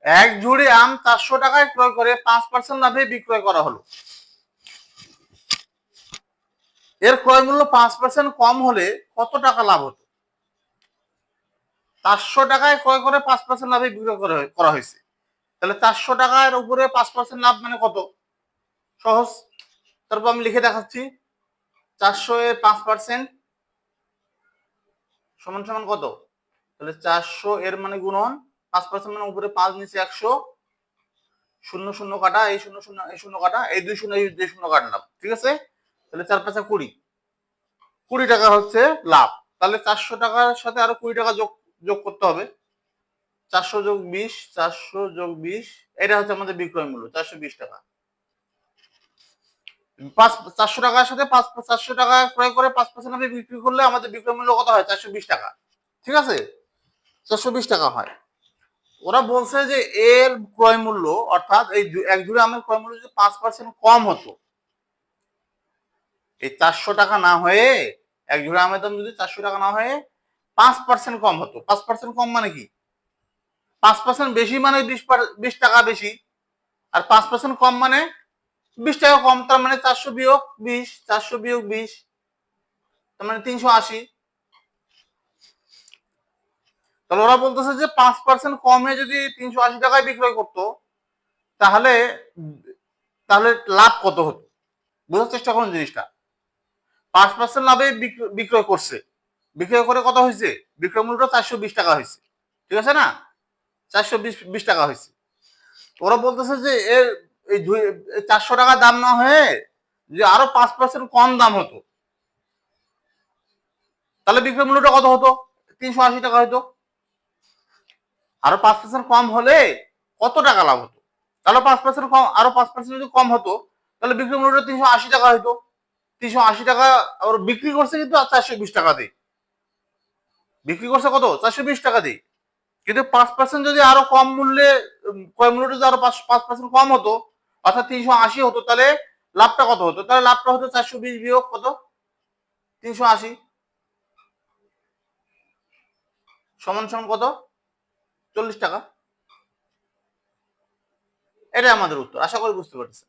এক ঝুড়ি আম 400 টাকায় ক্রয় করে 5% লাভে বিক্রয় করা হলো। এর ক্রয় মূল্য 5% কম হলে কত টাকা লাভ হতো? 400 টাকায় ক্রয় করে 5% লাভে বিক্রয় করা হয়েছে, তাহলে 400 টাকার উপরে 5% লাভ মানে কত? সহজ। তারপর আমি লিখে দেখাচ্ছি। 400 এর 5% সমান সমান কত? তাহলে 400 এর মানে গুণন 5% মানে উপরে 5 নিচে 100, শূন্য শূন্য কাটা, এই শূন্য শূন্য এই শূন্য কাটা, এই দুই শূন্য এই দুই শূন্য কাটলাম, ঠিক আছে? তাহলে 4 5 20, 20 টাকা হচ্ছে লাভ। তাহলে 400 টাকার সাথে আরো 20 টাকা যোগ করতে হবে। 400 যোগ 20, 400 যোগ 20, এটা হচ্ছে আমাদের বিক্রয় মূল্য 420 টাকা। 400 টাকার সাথে 400 টাকা ক্রয় করে 5% লাভে বিক্রি করলে আমাদের বিক্রয় মূল্য কত হয়? 420 টাকা, ঠিক আছে? 420 টাকা হয়। ওরা বলছে যে এর ক্রয় মূল্য, অর্থাৎ এই এক জোড়া আমের ক্রয় মূল্য যদি 5% কম হতো, এই 400 টাকা না হয়ে, এক জোড়া আমের দাম যদি 400 টাকা না হয়ে 5% কম হতো। 5% কম মানে কি? 5% বেশি মানে 20 টাকা বেশি, আর 5% কম মানে 20 টাকা কম। তার মানে 400 বিয়োগ 20, 400 বিয়োগ 20, তার মানে 380। তাহলে ওরা বলতেছে যে 5% কমে যদি 380 টাকায় বিক্রয় করতো, তাহলে তাহলে লাভ কত হতো? বোঝার চেষ্টা করুন জিনিসটা। 5% লাভে বিক্রয় করছে, বিক্রয় করে কত হয়েছে? বিক্রয় মূল্য 420 টাকা হয়েছে, ঠিক আছে না? 420 টাকা হয়েছে। ওরা বলতেছে যে এর এই 400 টাকা দাম না হয়ে যে আরো 5% কম দাম হতো, তাহলে বিক্রয় মূল্যটা কত হতো? 380 টাকা হতো। আরো 5% কম হলে কত টাকা লাভ হতো? তাহলে 5% কম, আরো 5% যদি কম হতো, তাহলে বিক্রয় মূল্যটা 380 টাকা হতো। 380 টাকা আর বিক্রি করছে কিন্তু 420 টাকা দিয়ে। বিক্রি করছে কত? 420 টাকা দিয়ে। কিন্তু 5% যদি আরো কম মূল্যে, ক্রয় মূল্যটা যদি আরো 5% কম হতো, অর্থাৎ 380 হতো, তাহলে লাভটা কত হতো? তাহলে লাভটা হতো 420 বিয়োগ কত? 380 সমান সমান কত? 40 টাকা। এটাই আমাদের উত্তর। আশা করি বুঝতে পারছেন।